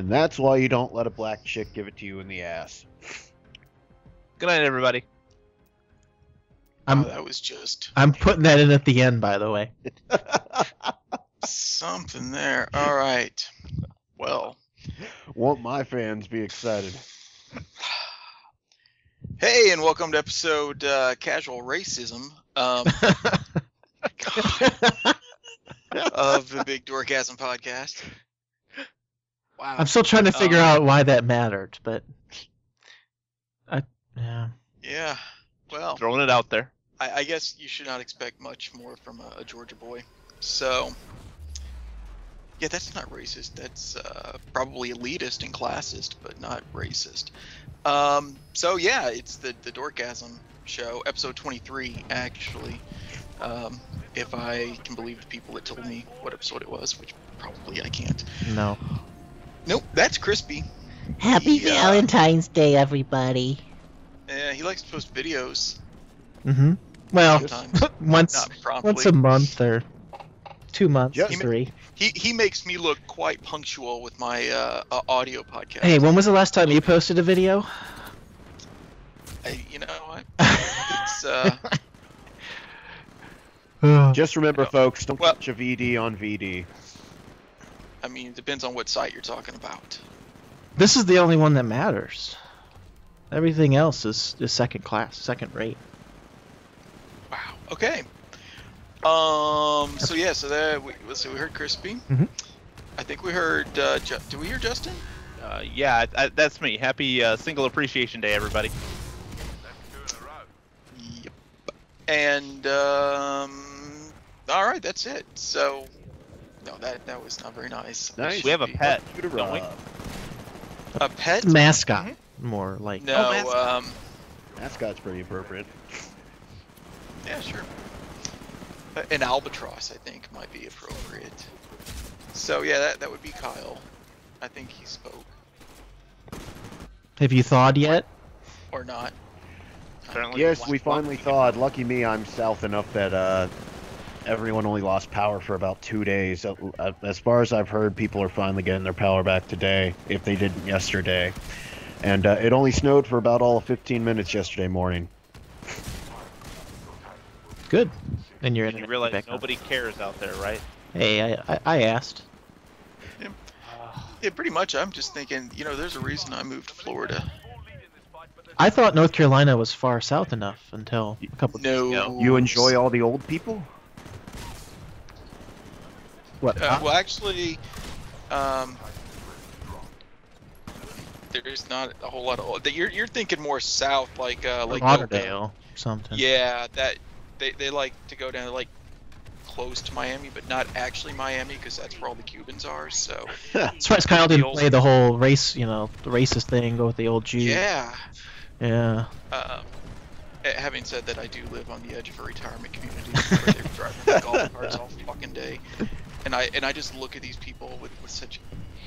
And that's why you don't let a black chick give it to you in the ass. Good night, everybody. That was just I'm putting that in at the end, by the way. something there. All right. Well. Won't my fans be excited? Hey, and welcome to episode Casual Racism of the Big Dorkgasm podcast. Wow. I'm still trying to figure out why that mattered, but yeah. Yeah. Well, Throwing it out there. I guess you should not expect much more from a Georgia boy. So, yeah, that's not racist. That's probably elitist and classist, but not racist. So yeah, it's the Dorkgasm show, episode 23, actually. If I can believe the people that told me what episode it was, which probably I can't. No. Nope, that's Krispy. Happy Valentine's Day, everybody. Yeah, he likes to post videos. Mm-hmm. Well, Sometimes. once Not promptly. a month or 2 months, Yes. 3. He makes me look quite punctual with my audio podcast. Hey, when was the last time you posted a video? It's Just remember, folks, don't Well- catch a VD on VD. I mean, it depends on what site you're talking about. This is the only one that matters. Everything else is second class, second rate. Wow. Okay. So yeah. So that we heard Krispy. Mhm. I think we heard. Did we hear Justin? Yeah, that's me. Happy Single Appreciation Day, everybody. Yep. And all right, that's it. So no, that was not very nice. Nice. We have a pet, Shooter don't we? Rob. A pet? Mascot, more like. No. mascot. Mascot's pretty appropriate. Yeah, sure. An albatross, I think, might be appropriate. So yeah, that would be Kyle. I think he spoke Have you thawed yet? or not. Apparently Yes, black we finally monkey. thawed. Lucky me, I'm south enough that everyone only lost power for about 2 days. As far as I've heard, people are finally getting their power back today, if they didn't yesterday. And it only snowed for about all of 15 minutes yesterday morning. Good. And you're in. You realize nobody cares out there, right? Hey, I asked. Yeah, pretty much. I'm just thinking, there's a reason I moved to Florida. I thought North Carolina was far south enough until a couple No. days ago. You enjoy all the old people? What? Well, actually, there's not a whole lot of. You're thinking more south, like Lauderdale, something. Yeah, that they like to go down like close to Miami, but not actually Miami, because that's where all the Cubans are. So Surprised Kyle didn't old- play the whole race, the racist thing, go with the old Jew. yeah. Yeah. Having said that, I do live on the edge of a retirement community where they're driving their golf carts all fucking day, and I just look at these people with such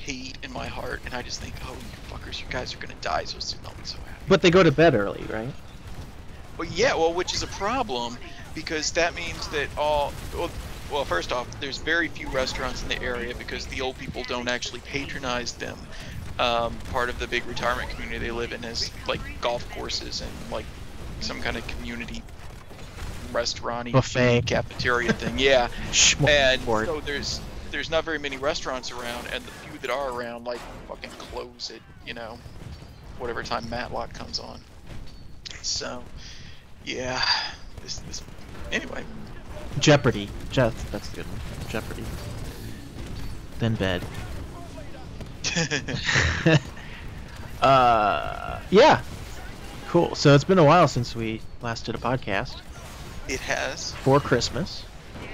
hate in my heart, and I just think, oh, you fuckers, you guys are gonna die so soon. I'll be so happy. But they go to bed early, right? Well, yeah, which is a problem, because that means that well, first off, there's very few restaurants in the area because the old people don't actually patronize them. Part of the big retirement community they live in is like golf courses and like some kind of community restaurant-y Buffet. cafeteria thing. Yeah, and Smorgasbord. so there's not very many restaurants around, and the few that are around like fucking close at whatever time Matlock comes on. So yeah, this anyway. Jeopardy. That's a good one. Jeopardy. Then bed. Yeah. Cool. So it's been a while since we last did a podcast. It has. For Christmas.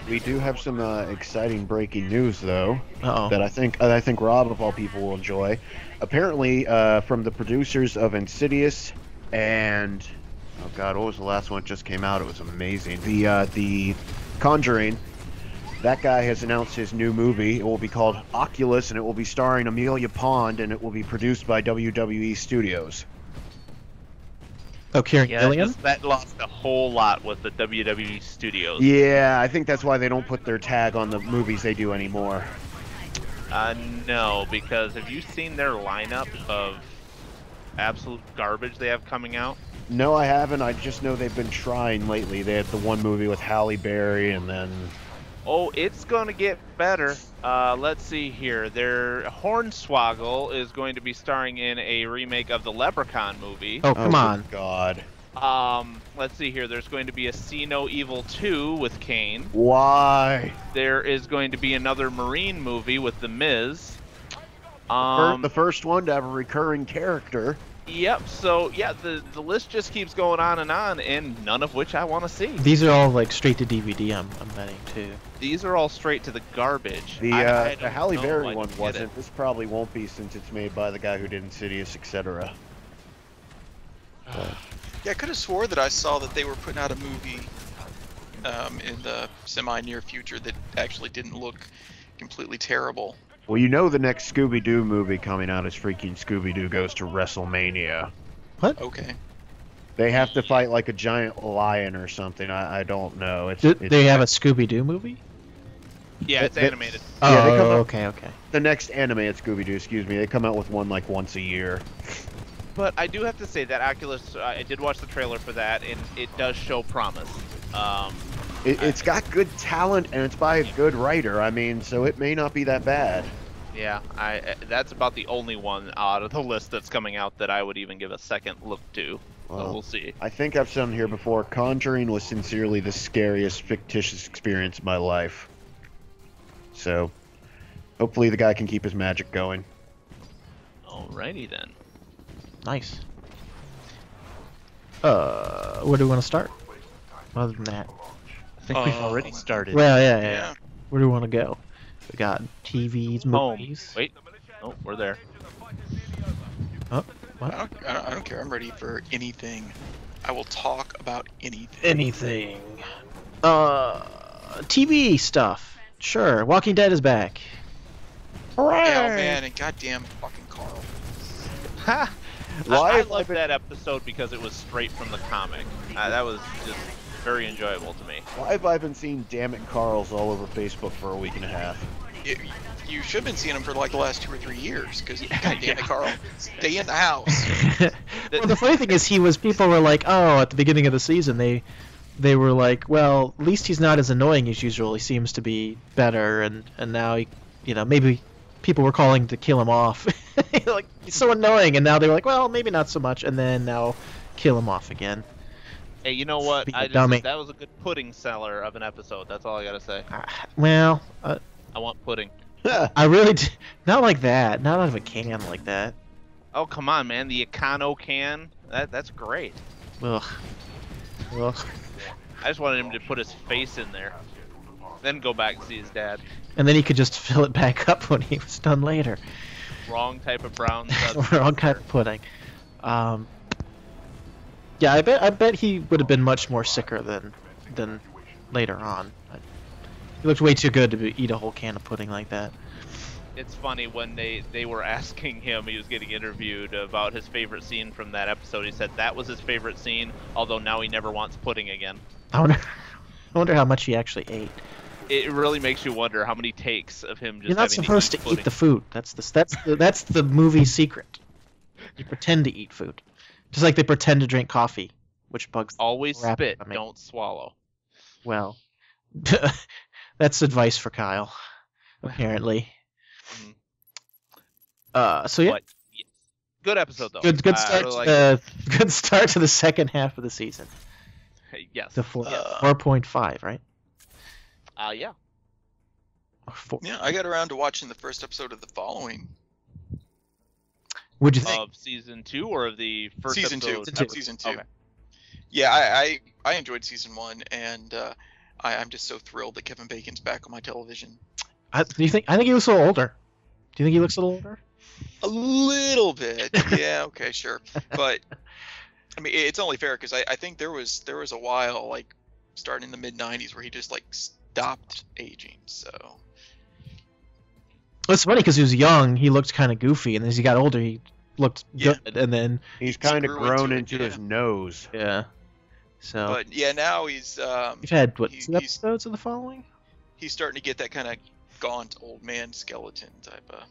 We do have some exciting breaking news, though, Uh-oh. that I think Rob, of all people, will enjoy. Apparently, from the producers of Insidious and... Oh god, what was the last one that just came out? It was amazing. The Conjuring. That guy has announced his new movie. It will be called Oculus, and it will be starring Amelia Pond, and it will be produced by WWE Studios. Oh, Kieran Yeah, Gillian? that lost a whole lot with the WWE studios. Yeah, I think that's why they don't put their tag on the movies they do anymore. No, because have you seen their lineup of absolute garbage they have coming out? No, I haven't. I just know they've been trying lately. They had the one movie with Halle Berry, and then... Oh, it's gonna get better. Let's see here. Their Hornswoggle is going to be starring in a remake of the Leprechaun movie. Oh, come on. Good God. Let's see here. There's going to be a See No Evil 2 with Kane. Why? There is going to be another Marine movie with The Miz. The first one to have a recurring character. Yep, so yeah, the list just keeps going on, and none of which I want to see. These are all like straight to DVD, I'm betting, too. These are all straight to the garbage. The Halle Berry one get wasn't. it. This probably won't be since it's made by the guy who did Insidious, etc. Yeah, I could have swore that I saw that they were putting out a movie in the semi-near future that actually didn't look completely terrible. Well, you know the next Scooby-Doo movie coming out is freaking Scooby-Doo Goes to WrestleMania. What? Okay. They have to fight like a giant lion or something. I don't know. They have a Scooby-Doo movie? Yeah, it's animated. Oh, Yeah, they come out- okay. The next animated Scooby-Doo, excuse me, they come out with one like once a year. But I do have to say that Oculus, I did watch the trailer for that, and it does show promise. It's got good talent, and it's by a good writer. I mean, so it may not be that bad. Yeah, that's about the only one out of the list that's coming out that I would even give a second look to. Well, So we'll see. I think I've said here before, Conjuring was sincerely the scariest fictitious experience of my life. So, hopefully the guy can keep his magic going. Alrighty then. Nice. Where do we want to start? Other than that. I think we've already started. Well, yeah. Yeah. Where do we want to go? We got TVs, Home. movies. Wait. Oh, we're there. Oh, what? I don't care. I'm ready for anything. I will talk about anything. Anything. TV stuff. Sure. Walking Dead is back. Yeah, oh man, and goddamn fucking Carl. Ha! Why I have I loved been- that episode because it was straight from the comic. That was just very enjoyable to me. Why have I been seeing Damn It Carls all over Facebook for a week and a half? You should have been seeing him for like the last 2 or 3 years, because goddamn Yeah. it, Carl, stay in the house. Well, the funny thing is, people were like, oh, at the beginning of the season, they were like, well, at least he's not as annoying as usual. He seems to be better, and now he, maybe people were calling to kill him off. Like, he's so annoying, and now they're like, well, maybe not so much, and then now kill him off again. Hey, you know what? Being a I just dummy. think that was a good pudding seller of an episode. That's all I gotta say. Well, I want pudding. I really not like that. Not out of a can like that. Oh, come on, man. The Econo can. That's great. Ugh. Ugh. I just wanted him to put his face in there. Then go back and see his dad. And then he could just fill it back up when he was done later. Wrong type of brown Wrong kind of pudding. Yeah, I bet he would have been much more sicker than later on. He looked way too good to eat a whole can of pudding like that. It's funny when they were asking him, he was getting interviewed about his favorite scene from that episode. He said that was his favorite scene, although now he never wants pudding again. I wonder how much he actually ate. It really makes you wonder how many takes of him just You're not having supposed to pudding. eat the food. That's the movie secret. You pretend to eat food, just like they pretend to drink coffee, which bugs. Always crap spit, out of me. don't swallow. Well, that's advice for Kyle, apparently. So yeah, But, yes. Good episode though. good I start. really liked it. Good start to the second half of the season. Yes. The 4.5, right? Yeah. Or 4. Yeah, I got around to watching the first episode of the following. What'd you think? Of season 2 or of the first Season 2. episode? Season 2. Okay. Yeah, I enjoyed season 1, and I'm just so thrilled that Kevin Bacon's back on my television. I think he looks a little older. Do you think he looks a little older? A little bit, yeah, okay, sure. But I mean, it's only fair because I think there was a while, like starting in the mid '90s, where he just like stopped aging. So It's funny because he was young, he looked kind of goofy, and as he got older, he looked Yeah. good. And then He's kind of grew grown into into it, his yeah. nose. yeah, so but yeah, now he's we've had what he- 2 he's- episodes of the following? he's starting to get that kind of gaunt old man skeleton type of.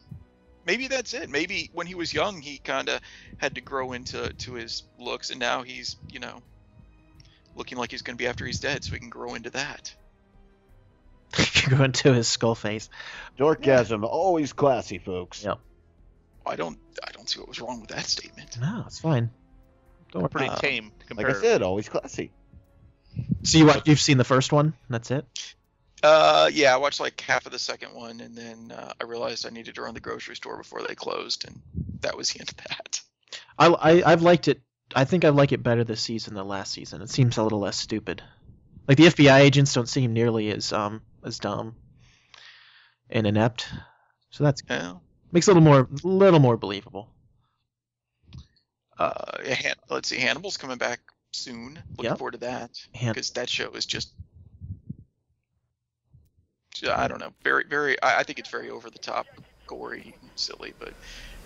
Maybe that's it. Maybe when he was young, he kind of had to grow into his looks, and now he's, looking like he's going to be after he's dead, so he can grow into that. Go into his skull face. Dorkgasm, always classy, folks. Yep. I don't see what was wrong with that statement. No, it's fine. Don't worry. Pretty tame. Like I comparatively. said, always classy. So you've seen the first one? That's it? Yeah, I watched like half of the second one, and then I realized I needed to run the grocery store before they closed, and that was the end of that. I've liked it. I think I like it better this season than last season. It seems a little less stupid. Like the FBI agents don't seem nearly as dumb and inept. So that's Yeah. makes it a little more believable. Let's see, Hannibal's coming back soon. Looking Yep. forward to that, Han- because that show is just, I don't know, very, very. I think it's very over the top, gory, silly, but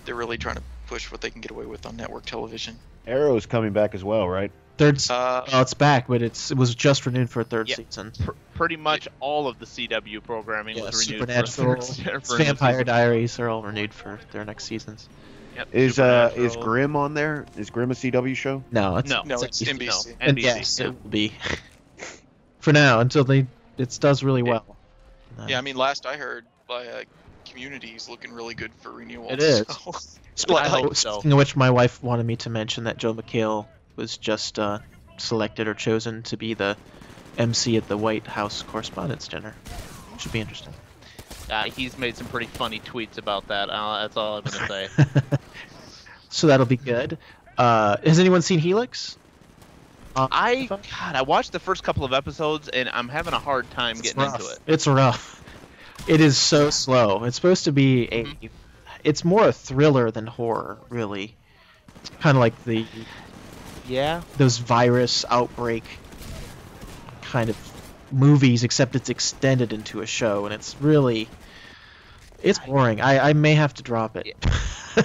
they're really trying to push what they can get away with on network television. Arrow's coming back as well, right? Well, it's back, but it was just renewed for a third Yeah. season. Pretty much all of the CW programming Yeah, was renewed Supernatural, for a Vampire season. Diaries are all renewed for their next seasons. Yep, Is Supernatural. Grimm on there? Is Grimm a CW show? No, it's No. No, it's NBC. No, and NBC. yes, it will be for now until it does really well. Yeah, I mean, last I heard, by Community's looking really good for renewal. It is. So. I hope so. Speaking of which, my wife wanted me to mention that Joe McHale was just selected or chosen to be the MC at the White House Correspondents' Dinner. Should be interesting. He's made some pretty funny tweets about that. That's all I'm gonna say. So that'll be good. Has anyone seen Helix? I watched the first couple of episodes and I'm having a hard time getting into it. It's rough. It is so slow. It's supposed to be a. It's more a thriller than horror, really. Kind of like those virus outbreak kind of movies, except it's extended into a show, and it's boring. I may have to drop it.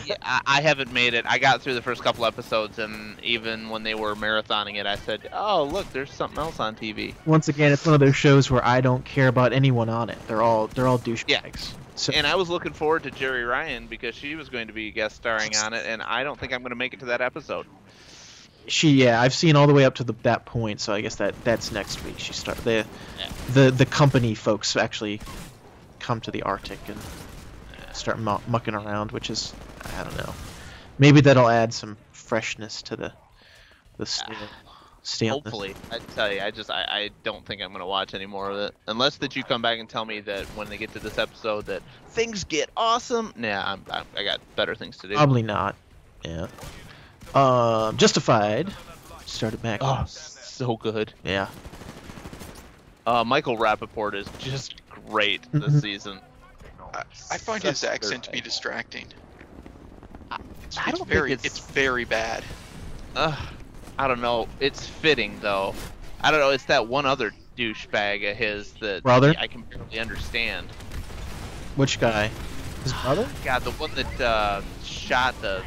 Yeah, I haven't made it. I got through the first couple episodes, and even when they were marathoning it, I said, "Oh, look, there's something else on TV." Once again, it's one of those shows where I don't care about anyone on it. They're all douchebags. So, And I was looking forward to Jerry Ryan because she was going to be guest starring on it, and I don't think I'm going to make it to that episode. I've seen all the way up to that point, so I guess that's next week. She start the company folks actually come to the Arctic and start mucking around, which is, I don't know. Maybe that'll add some freshness to the staleness. Hopefully. I tell you, I don't think I'm going to watch any more of it. Unless that you come back and tell me that when they get to this episode that things get awesome. Nah, I got better things to do. Probably not. Yeah. Justified started back. Oh, so good. Yeah. Michael Rappaport is just great this season. I find his accent to be distracting. I don't think It's very bad. I don't know. It's fitting though. I don't know. It's that one other douchebag of his that Brother? I can barely understand. Which guy? His brother? God, the one that shot the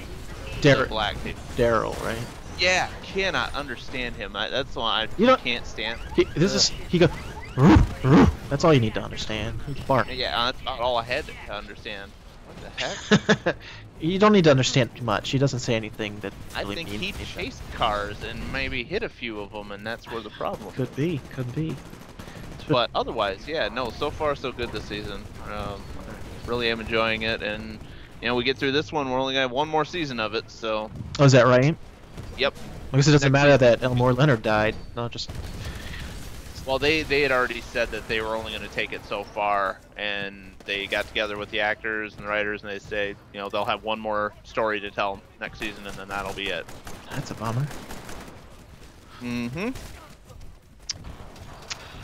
Derek. black dude. Daryl, right? Yeah, cannot understand him. That's why can't stand. He goes. "Roof, roof." That's all you need to understand. He can bark. Yeah, that's about all I had to understand. What the heck? You don't need to understand too much. He doesn't say anything that I really think means he anything. chased cars and maybe hit a few of them, and that's where the problem. Could be. But otherwise, yeah, no. So far, so good this season. Really am enjoying it, and we get through this one. We're only gonna have one more season of it, so. Oh, is that right? Yep. I guess it doesn't Next matter season. that Elmore Leonard died. No, just. Well, they had already said that they were only going to take it so far, and they got together with the actors and the writers, and they say, they'll have one more story to tell next season, and then that'll be it. That's a bummer. Mm-hmm.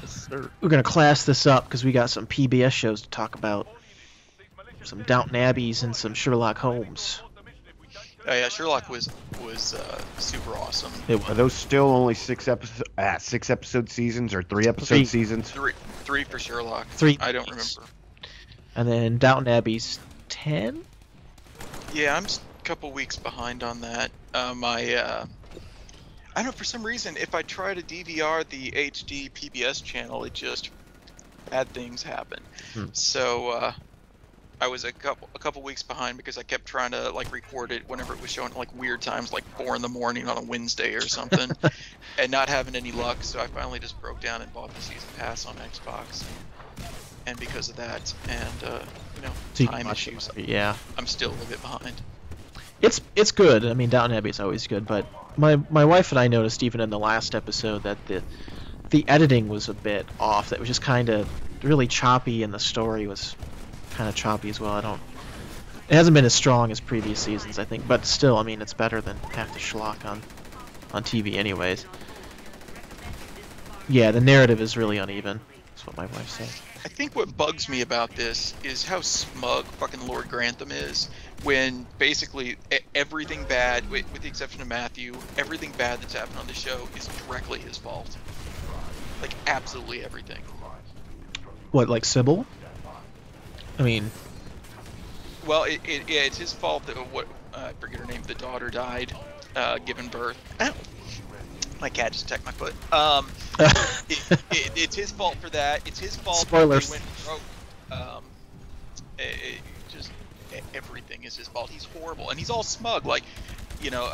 Yes, sir. We're gonna class this up because we got some PBS shows to talk about. Some Downton Abbeys and some Sherlock Holmes. Oh, yeah, Sherlock was super awesome. Are those still only 6 episode seasons or 3 episode seasons? Three for Sherlock. 3. I don't remember. And then Downton Abbey's 10. Yeah, I'm a couple weeks behind on that. I don't know, for some reason, if I try to DVR the HD PBS channel, it just bad things happen. Hmm. So I was a couple weeks behind because I kept trying to like record it whenever it was showing at like weird times, like 4 in the morning on a Wednesday or something, and not having any luck. So I finally just broke down and bought the season pass on Xbox. And because of that, and you know, So you can time watch it issues, whenever- Yeah. I'm still a little bit behind. It's good. I mean, Downton Abbey is always good, but my wife and I noticed even in the last episode that the editing was a bit off. That was just kind of really choppy, and the story was kind of choppy as well. It hasn't been as strong as previous seasons, I think, but still, I mean, it's better than half the schlock on TV, anyways. Yeah, the narrative is really uneven. That's what my wife said. I think what bugs me about this is how smug fucking Lord Grantham is when basically everything bad, with the exception of Matthew, everything bad that's happened on the show is directly his fault. Like, absolutely everything. What, like Sybil? I mean, Well, yeah, it's his fault that I forget her name, the daughter died, giving birth. Ow. My cat just attacked my foot. It's his fault for that. It's his fault Spoilers. that he went broke. Just everything is his fault. He's horrible, and he's all smug, like, you know,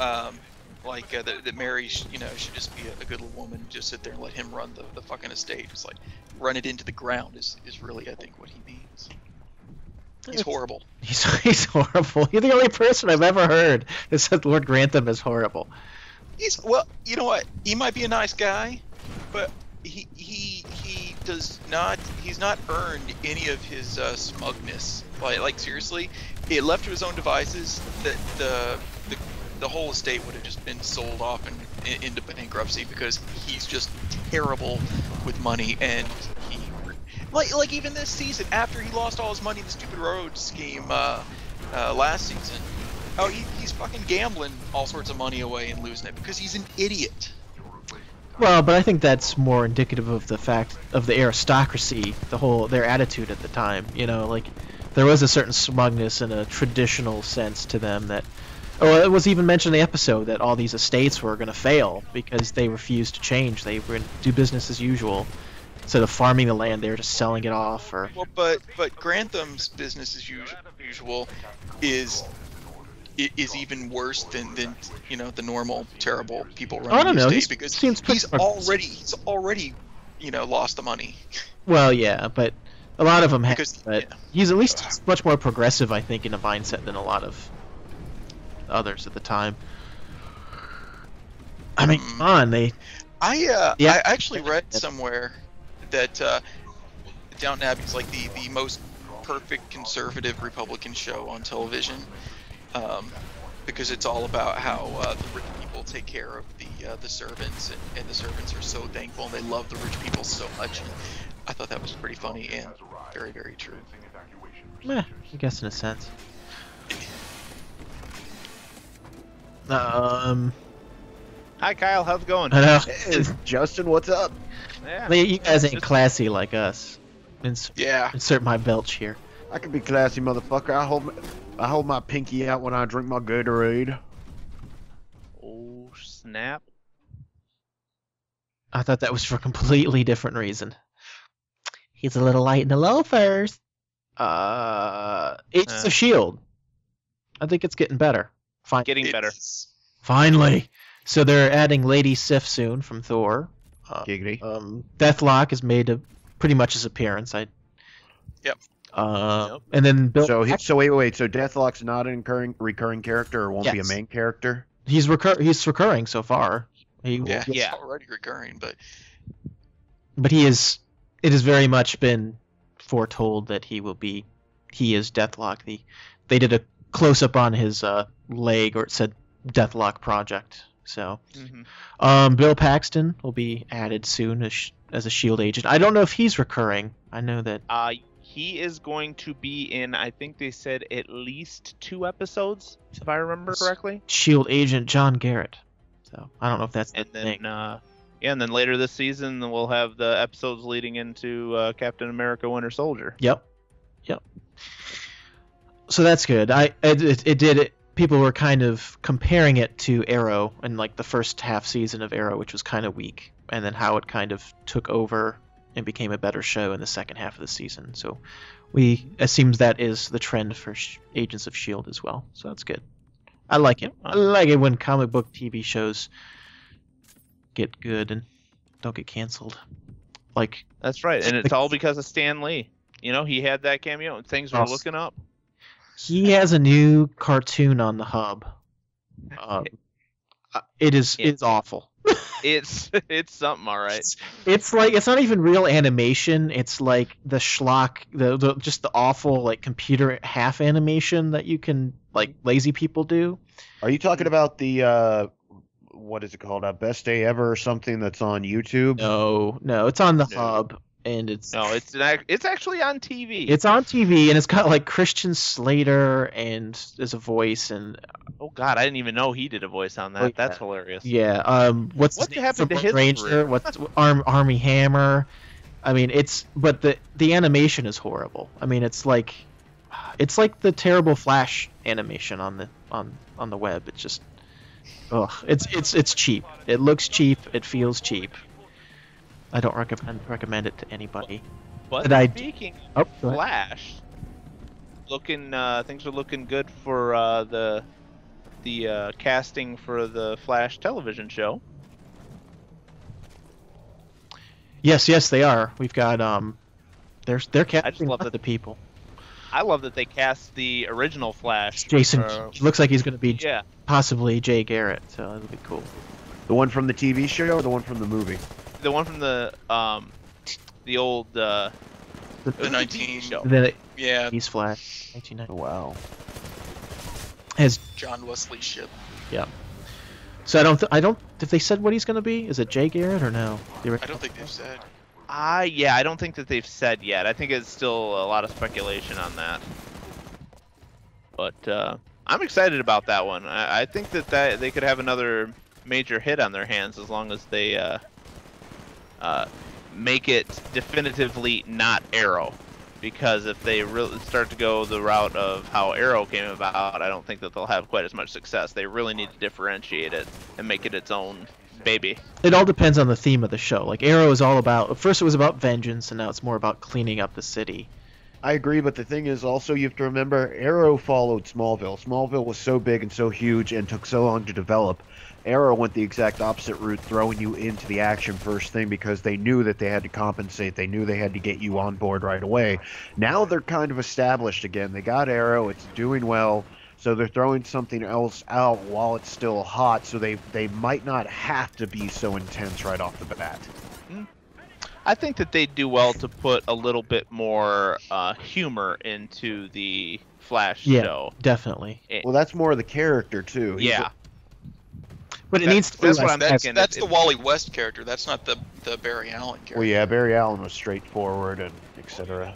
that Mary, you know, should just be a good little woman, just sit there and let him run the fucking estate. It's like run it into the ground is really, I think, what he means. He's horrible. he's horrible. You're the only person I've ever heard that said Lord Grantham is horrible. Well, you know what? He might be a nice guy, but he does not. He's not earned any of his smugness. Like seriously, it left to his own devices, that the whole estate would have just been sold off and into bankruptcy because he's just terrible with money, and he like even this season after he lost all his money in the stupid road scheme last season. Oh, he's fucking gambling all sorts of money away and losing it because he's an idiot. Well, but I think that's more indicative of the fact of the aristocracy, their attitude at the time. You know, like there was a certain smugness and a traditional sense to them that. Oh, it was even mentioned in the episode that all these estates were going to fail because they refused to change. They were going to do business as usual. Instead of farming the land, they were just selling it off. Or well, but Grantham's business as usual is even worse than you know, the normal terrible people running I don't know. the estate, because he's already you know, lost the money. Well, yeah, but a lot of them have. Because, But yeah. he's at least much more progressive, I think, in a mindset than a lot of others at the time. I mean, come on, I Yeah. actually read somewhere that Downton Abbey is like the most perfect conservative Republican show on television, because it's all about how the rich people take care of the servants, and the servants are so thankful and they love the rich people so much. And I thought that was pretty funny and very, very true. I guess in a sense. Hi, Kyle. How's it going? I know. Hey, Justin, what's up? Yeah. You guys ain't Just- classy like us. Yeah. Insert my belch here. I can be classy, motherfucker. I hold my pinky out when I drink my Gatorade. Oh, snap. I thought that was for a completely different reason. He's a little light in the loafers. It's a shield. I think it's getting better. Fine. Getting better. It's- Finally. So they're adding Lady Sif soon from Thor. Giggity. Deathlock has made pretty much his appearance. Yep. And then Bill. So wait. So Deathlock's not a recurring character, or won't be a Yes. main character? He's recurring so far. Yeah, he's Yeah. already recurring, but But it has very much been foretold that he is Deathlock. They did a close up on his leg, or it said Deathlock Project. So, Bill Paxton will be added soon as a Shield agent. I don't know if he's recurring. I know that. He is going to be in, I think they said, at least 2 episodes, if I remember correctly. Shield agent John Garrett. So I don't know if that's the And then, thing. and then later this season we'll have the episodes leading into Captain America: Winter Soldier. Yep. So that's good. People were kind of comparing it to Arrow and like the first half season of Arrow, which was kind of weak, and then how it kind of took over and became a better show in the second half of the season. So it seems that is the trend for Agents of S.H.I.E.L.D. as well. So that's good. I like it. I like it when comic book TV shows get good and don't get canceled. Like That's right, and it's all because of Stan Lee. You know, he had that cameo, and things were looking up. He has a new cartoon on the hub. It's awful. It's something, all right. It's like it's not even real animation. It's like the schlock, just the awful like computer half animation that you can like lazy people do. Are you talking about the what is it called? Best Day Ever or something that's on YouTube? No, it's on the hub. And it's actually on TV. It's on TV, and it's got like Christian Slater and as a voice, and oh god, I didn't even know he did a voice on that. That's hilarious. Yeah. What happened to his Ranger? What's Army Hammer? I mean, but the animation is horrible. I mean, it's like the terrible Flash animation on the web. It's just it's cheap. It looks cheap. It feels cheap. I don't recommend it to anybody. But speaking of Flash, things are looking good for the casting for the Flash television show. Yes, they are. We've got they're casting the people. I love that they cast the original Flash. Jason looks like he's going to be possibly Jay Garrett, so that'll be cool. The one from the TV show or the one from the movie? The one from the old the 19 show. He's Flash. 1990. Oh, wow. As John Wesley Shipp. Yeah. So I don't. If they said what he's going to be, is it Jay Garrett or no? I don't think they've said. I don't think that they've said yet. I think it's still a lot of speculation on that. But I'm excited about that one. I think that they could have another major hit on their hands as long as they make it definitively not Arrow, because if they really start to go the route of how Arrow came about, I don't think that they'll have quite as much success. They really need to differentiate it and make it its own baby. It all depends on the theme of the show. Like Arrow is all about, first it was about vengeance, and now it's more about cleaning up the city. I agree, but the thing is also you have to remember Arrow followed Smallville. Smallville was so big and so huge and took so long to develop. Arrow went the exact opposite route, throwing you into the action first thing because they knew that they had to compensate. They knew they had to get you on board right away. Now they're kind of established again. They got Arrow. It's doing well. So they're throwing something else out while it's still hot. So they might not have to be so intense right off the bat. I think that they do well to put a little bit more humor into the Flash show. Definitely. Well, that's more of the character, too. But it needs to be that's what I'm thinking. That's the Wally West character. That's not the Barry Allen character. Well, yeah, Barry Allen was straightforward and etc.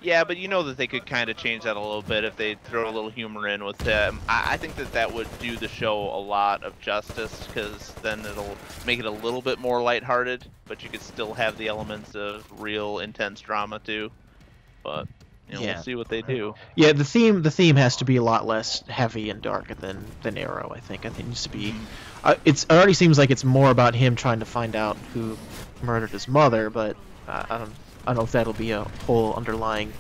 Yeah, but you know that they could kind of change that a little bit if they throw a little humor in with him. I think that would do the show a lot of justice, because then it'll make it a little bit more lighthearted, but you could still have the elements of real intense drama too. But we'll see what they do. Yeah, the theme has to be a lot less heavy and dark than Arrow. I think it needs to be. It already seems like it's more about him trying to find out who murdered his mother, but I don't know if that'll be a whole underlying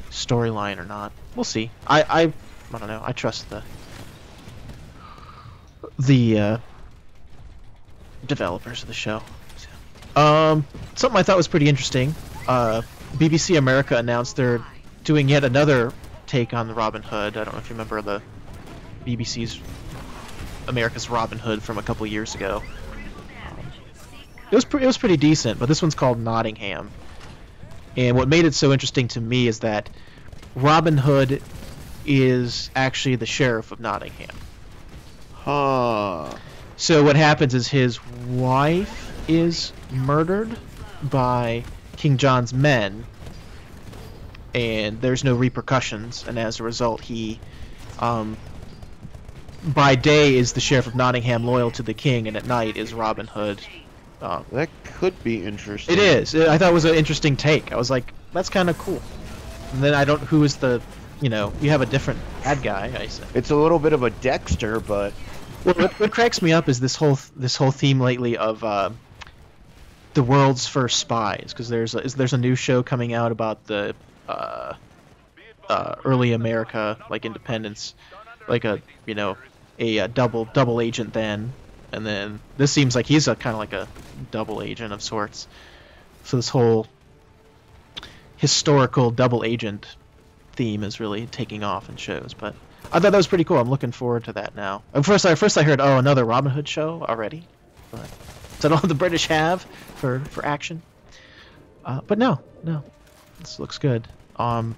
storyline or not. We'll see. I don't know. I trust the developers of the show. Something I thought was pretty interesting. BBC America announced they're doing yet another take on the Robin Hood. I don't know if you remember the BBC's America's Robin Hood from a couple years ago. It was pretty decent, but this one's called Nottingham. And what made it so interesting to me is that Robin Hood is actually the sheriff of Nottingham. Huh. So what happens is his wife is murdered by King John's men, and there's no repercussions, and as a result he by day is the sheriff of Nottingham, loyal to the king, and at night is Robin Hood. That could be interesting. It is. I thought it was an interesting take. I was like, that's kind of cool. And then who is the, you have a different bad guy. It's a little bit of a Dexter, but what cracks me up is this whole theme lately of the the world's first spies, because there's a new show coming out about the early America, like independence, like a double agent then, and then this seems like he's a kind of like a double agent of sorts. So this whole historical double agent theme is really taking off in shows, but I thought that was pretty cool. I'm looking forward to that now. At first I heard, oh, another Robin Hood show already, but is that all the British have for action? But no, this looks good. And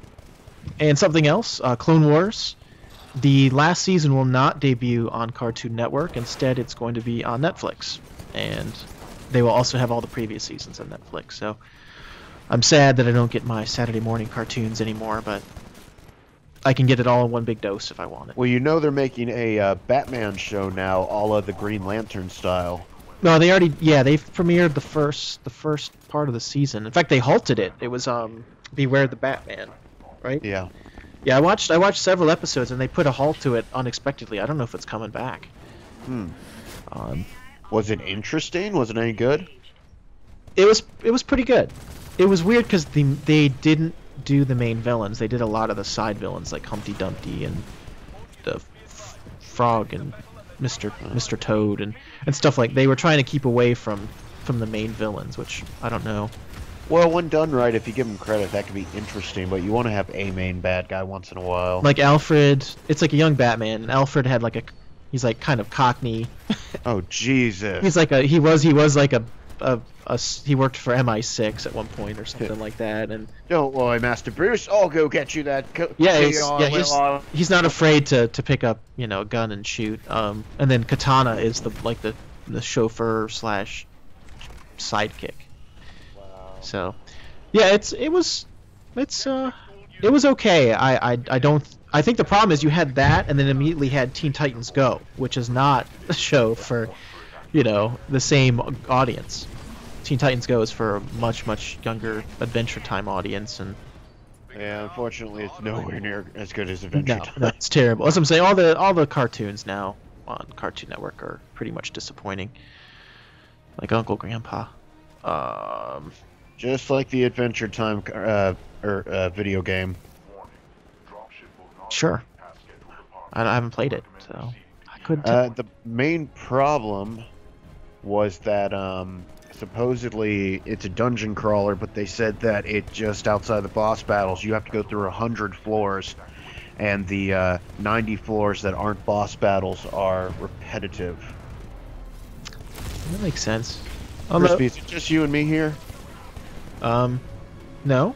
something else, Clone Wars. The last season will not debut on Cartoon Network. Instead, it's going to be on Netflix, and they will also have all the previous seasons on Netflix. So I'm sad that I don't get my Saturday morning cartoons anymore, but I can get it all in one big dose if I want it. Well, you know they're making a Batman show now, a la the Green Lantern style. No, they've premiered the first part of the season. In fact, they halted it. It was Beware the Batman, right? Yeah. Yeah, I watched several episodes, and they put a halt to it unexpectedly. I don't know if it's coming back. Was it interesting? Was it any good? It was pretty good. It was weird because they didn't do the main villains. They did a lot of the side villains, like Humpty Dumpty and the Frog and Mr. Toad and stuff like. They were trying to keep away from the main villains, which I don't know. Well, when done right, if you give them credit, that could be interesting, but you want to have a main bad guy once in a while. Like Alfred, it's like a young Batman, and Alfred had he's like kind of Cockney. Oh, Jesus. He's like he was like he worked for MI6 at one point or something like that, and Don't worry, Master Bruce, I'll go get you that he's not afraid to pick up, a gun and shoot. And then Katana is the chauffeur slash sidekick. So, yeah, it was okay. I think the problem is you had that and then immediately had Teen Titans Go, which is not a show for, the same audience. Teen Titans Go is for a much younger Adventure Time audience, and yeah, unfortunately, it's nowhere near as good as Adventure Time. No, it's terrible. As I'm saying, all the cartoons now on Cartoon Network are pretty much disappointing. Like Uncle Grandpa. Just like the Adventure Time video game. Sure. I haven't played it, so I couldn't tell. The main problem was that supposedly it's a dungeon crawler, but they said that it just outside the boss battles, you have to go through 100 floors, and the 90 floors that aren't boss battles are repetitive. That makes sense. Crispy, is it just you and me here? No.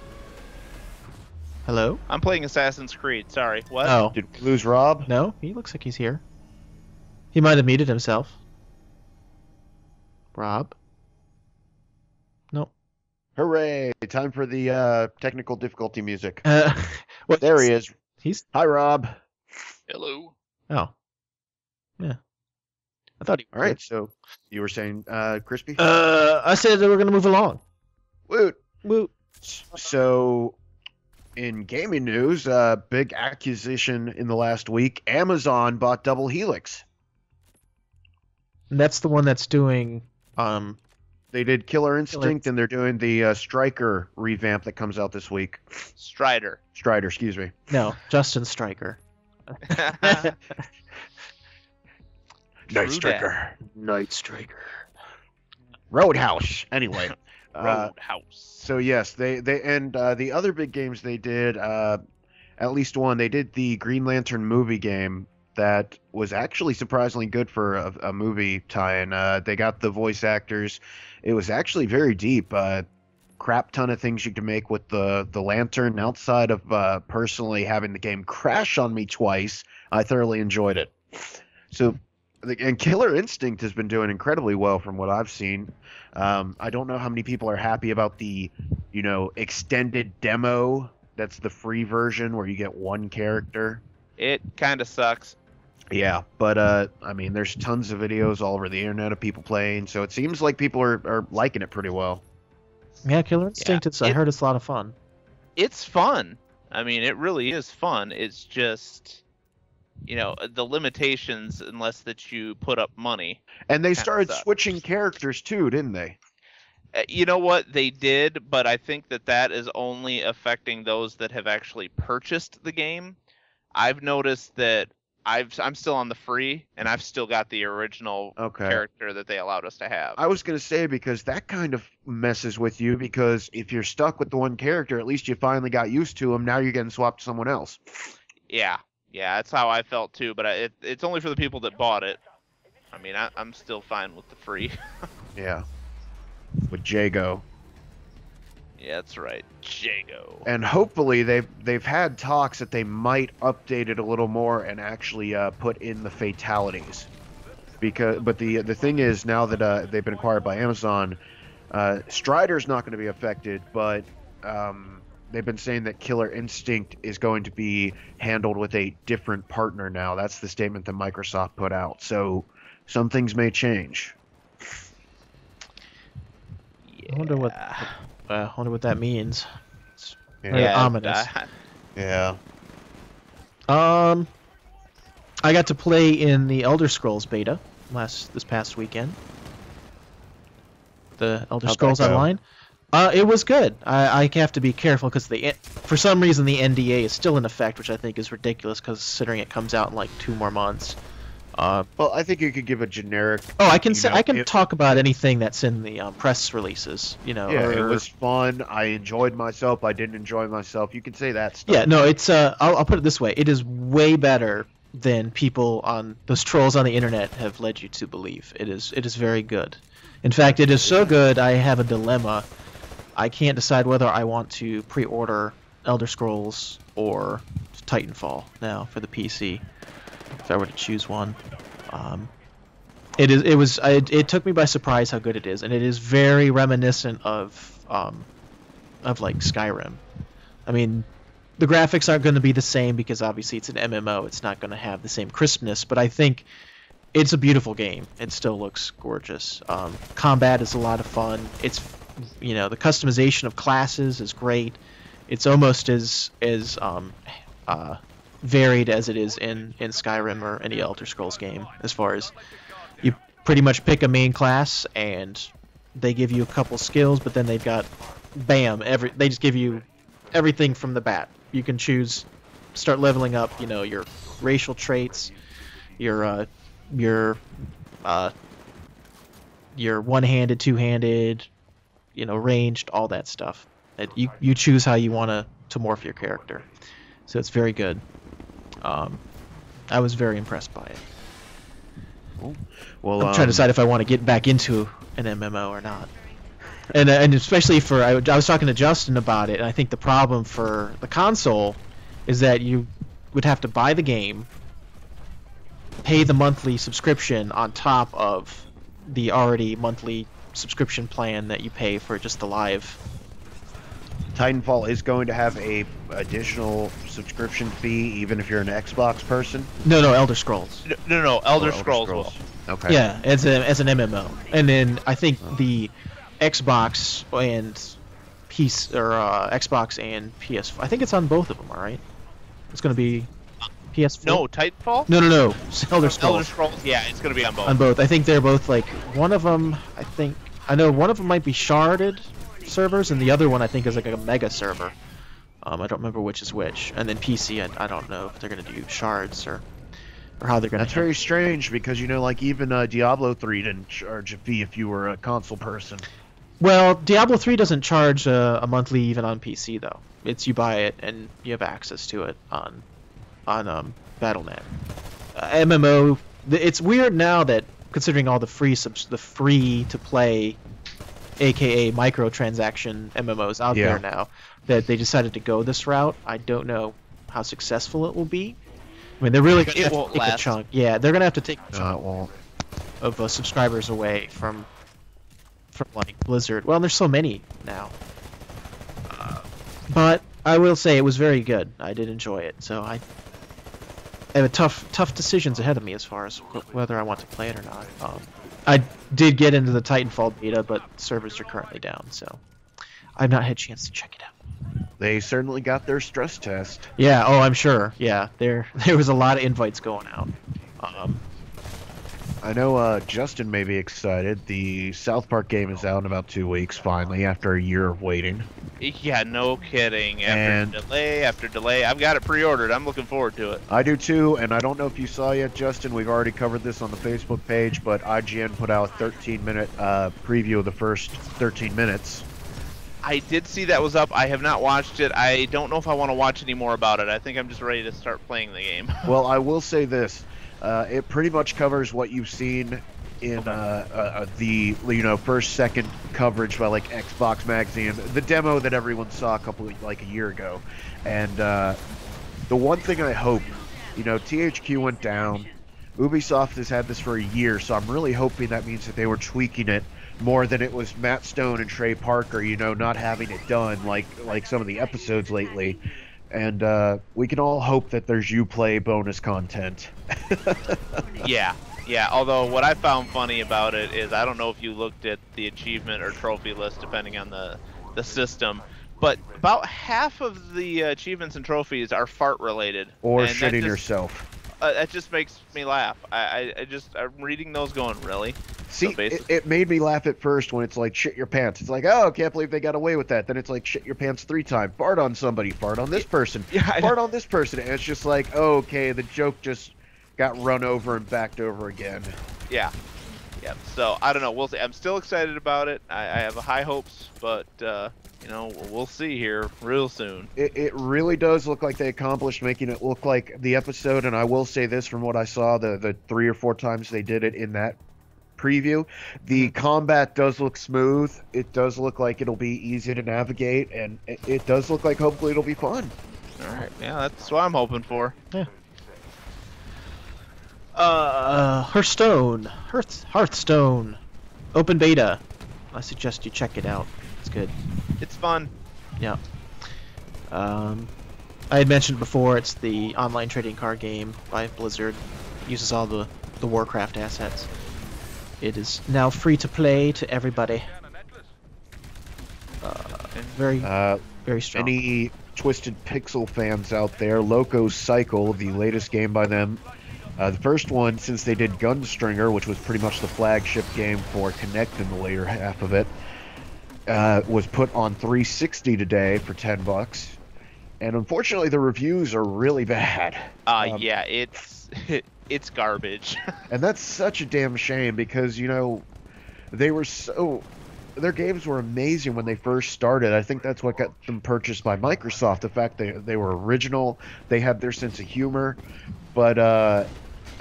Hello? I'm playing Assassin's Creed. Sorry. What? Oh. Did we lose Rob? No, he looks like he's here. He might have muted himself. Rob? No. Hooray! Time for the technical difficulty music. What? There he is. He's. Hi, Rob. Hello. Oh. Yeah. I thought he. All right. So you were saying, Crispy? I said that we're gonna move along. Woot. Woot. So, in gaming news, big acquisition in the last week. Amazon bought Double Helix. And that's the one that's doing. They did Killer Instinct, and they're doing the Striker revamp that comes out this week. Strider. Strider, excuse me. No, Justin Stryker. Night Striker. Night Striker. Roadhouse. Anyway. Roadhouse. So yes, they and the other big games they did, at least one, they did the Green Lantern movie game that was actually surprisingly good for a movie tie-in. They got the voice actors. It was actually very deep. Crap ton of things you can make with the lantern. Outside of personally having the game crash on me twice, I thoroughly enjoyed it. So, and Killer Instinct has been doing incredibly well from what I've seen. I don't know how many people are happy about the, extended demo. That's the free version where you get one character. It kind of sucks. Yeah, but I mean, there's tons of videos all over the internet of people playing, so it seems like people are liking it pretty well. Yeah, Killer Instinct. Yeah, I heard it's a lot of fun. It's fun. I mean, it really is fun. It's just, the limitations, unless that you put up money. And they started sucks. switching characters too, didn't they? You know what? They did, but I think that is only affecting those that have actually purchased the game. I've noticed that I'm still on the free, and I've still got the original character that they allowed us to have. I was going to say, because that kind of messes with you, because if you're stuck with the one character, at least you finally got used to him. Now you're getting swapped to someone else. Yeah, that's how I felt too, but it's only for the people that bought it. I mean, I'm still fine with the free. Yeah. With Jago. Yeah, that's right, Jago. And hopefully they've had talks that they might update it a little more and actually put in the fatalities. But the thing is, now that they've been acquired by Amazon, Strider's not going to be affected, but they've been saying that Killer Instinct is going to be handled with a different partner now. That's the statement that Microsoft put out. So some things may change. I wonder what that means. It's Yeah, ominous. Yeah. I got to play in the Elder Scrolls beta this past weekend. The Elder Scrolls Online. It was good. I have to be careful because for some reason the NDA is still in effect, which I think is ridiculous considering it comes out in like 2 more months. Well, I think you could give a generic. Oh, I can talk about anything that's in the press releases. Yeah, it was fun. I enjoyed myself. I didn't enjoy myself. You can say that stuff. Yeah, no, it's. I'll put it this way: it is way better than people on those trolls on the internet have led you to believe. It is very good. In fact, it is so good. I have a dilemma. I can't decide whether I want to pre-order Elder Scrolls or Titanfall now for the PC. If I were to choose one, it took me by surprise how good it is, and it is very reminiscent of like Skyrim. I mean, the graphics aren't going to be the same because obviously it's an MMO. It's not going to have the same crispness, but I think it's a beautiful game. It still looks gorgeous. Combat is a lot of fun. It's the customization of classes is great. It's almost as varied as it is in Skyrim or any Elder Scrolls game, as far as you pretty much pick a main class and they give you a couple skills, but then they've got they just give you everything from the bat. You can start leveling up, your racial traits, your one-handed, two-handed, ranged, all that stuff. You choose how you want to morph your character. So it's very good. I was very impressed by it. Well, I'm trying to decide if I want to get back into an MMO or not. And especially I was talking to Justin about it, and I think the problem for the console is that you would have to buy the game, pay the monthly subscription on top of the already monthly subscription plan that you pay for just the live. Titanfall is going to have a additional subscription fee, even if you're an Xbox person. No, Elder Scrolls. No, Elder Scrolls will. Okay. Yeah, as an MMO, and then I think the Xbox and Xbox and PS. I think it's on both of them. All right. It's going to be PS4. No, Titanfall. No. Elder Scrolls. Elder Scrolls. Yeah, it's going to be on both. On both. I think they're both like one of them. I know one of them might be sharded servers, and the other one I think is like a mega server. I don't remember which is which. And then PC, I don't know if they're going to do shards or how they're going to. That's very strange because like even Diablo 3 didn't charge a fee if you were a console person. Well, Diablo 3 doesn't charge a monthly even on PC though. It's you buy it and you have access to it on Battle.net. MMO. It's weird now that considering all the free to play, aka microtransaction MMOs out there now, that they decided to go this route. I don't know how successful it will be. I mean, they're really going to have to take a chunk. Yeah, they're going to have to take a chunk of subscribers away from like Blizzard. Well, there's so many now. But I will say it was very good. I did enjoy it. So I have tough decisions ahead of me as far as whether I want to play it or not. I did get into the Titanfall beta, but servers are currently down, so I've not had a chance to check it out. They certainly got their stress test. Yeah, I'm sure. Yeah, there was a lot of invites going out. I know Justin may be excited. The South Park game is out in about 2 weeks, finally, after a year of waiting. Yeah, no kidding. And- After delay, I've got it pre-ordered. I'm looking forward to it. I do too, and I don't know if you saw yet, Justin. We've already covered this on the Facebook page, but IGN put out a 13-minute preview of the first 13 minutes. I did see that was up. I have not watched it. I don't know if I want to watch any more about it. I think I'm just ready to start playing the game. Well, I will say this. It pretty much covers what you've seen in the first second coverage by like Xbox Magazine, the demo that everyone saw a year ago. And the one thing I hope, THQ went down. Ubisoft has had this for a year, so I'm really hoping that means that they were tweaking it more than it was Matt Stone and Trey Parker, not having it done like some of the episodes lately. And we can all hope that there's Uplay bonus content. Yeah. Although what I found funny about it is I don't know if you looked at the achievement or trophy list depending on the system, but about half of the achievements and trophies are fart related. Or and shitting yourself. That just makes me laugh. I'm reading those going, really? See, So it made me laugh at first when it's like shit your pants. It's like, oh, can't believe they got away with that. Then it's like shit your pants 3 times. Fart on somebody. Fart on this person. Yeah, fart on this person. And it's just like, oh, okay, the joke just got run over and backed over again. Yeah. So I don't know. We'll see. I'm still excited about it. I have high hopes, but we'll see here real soon. It really does look like they accomplished making it look like the episode. And I will say this from what I saw, the 3 or 4 times they did it in that preview, the combat does look smooth. It does look like it'll be easy to navigate, and it does look like hopefully it'll be fun. All right. Yeah, that's what I'm hoping for. Yeah. Hearthstone, open beta. I suggest you check it out. It's good. It's fun. Yeah. I had mentioned before, it's the online trading card game by Blizzard. Uses all the Warcraft assets. It is now free to play to everybody. Very strong. Any Twisted Pixel fans out there, Loco Cycle, the latest game by them. The first one, since they did Gunstringer, which was pretty much the flagship game for Kinect in the later half of it, was put on 360 today for $10. And unfortunately, the reviews are really bad. Yeah, it's garbage. And that's such a damn shame because, they were their games were amazing when they first started. I think that's what got them purchased by Microsoft. The fact they were original, they had their sense of humor. But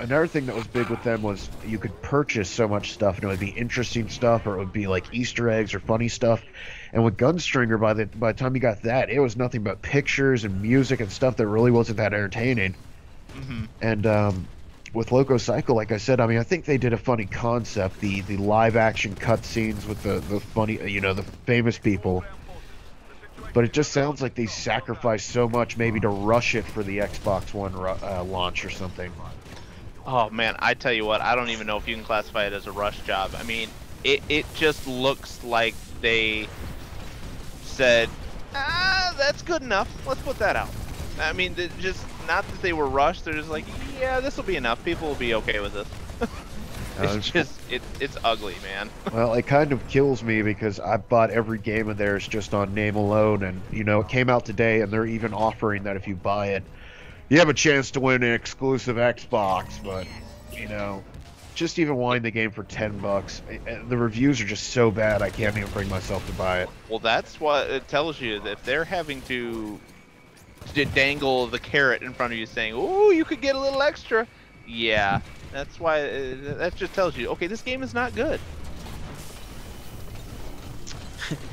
another thing that was big with them was you could purchase so much stuff, and it would be interesting stuff, or it would be like Easter eggs or funny stuff. And with Gunstringer, by the time you got that, it was nothing but pictures and music and stuff that really wasn't that entertaining. Mm-hmm. And with Loco Cycle, like I said, I think they did a funny concept, the live action cutscenes with the funny, the famous people. But it just sounds like they sacrificed so much maybe to rush it for the Xbox One launch or something. Oh man, I tell you what, I don't even know if you can classify it as a rush job. I mean, it just looks like they said, that's good enough. Let's put that out. I mean, just not that they were rushed. They're just like, yeah, this will be enough. People will be okay with this. It's ugly, man. Well, it kind of kills me because I bought every game of theirs just on name alone, and it came out today, and they're even offering that if you buy it, you have a chance to win an exclusive Xbox. But just even wanting the game for $10, the reviews are just so bad I can't even bring myself to buy it. Well, that's what it tells you, that if they're having to dangle the carrot in front of you saying, "Ooh, you could get a little extra." Yeah, that's why. That just tells you, okay, this game is not good.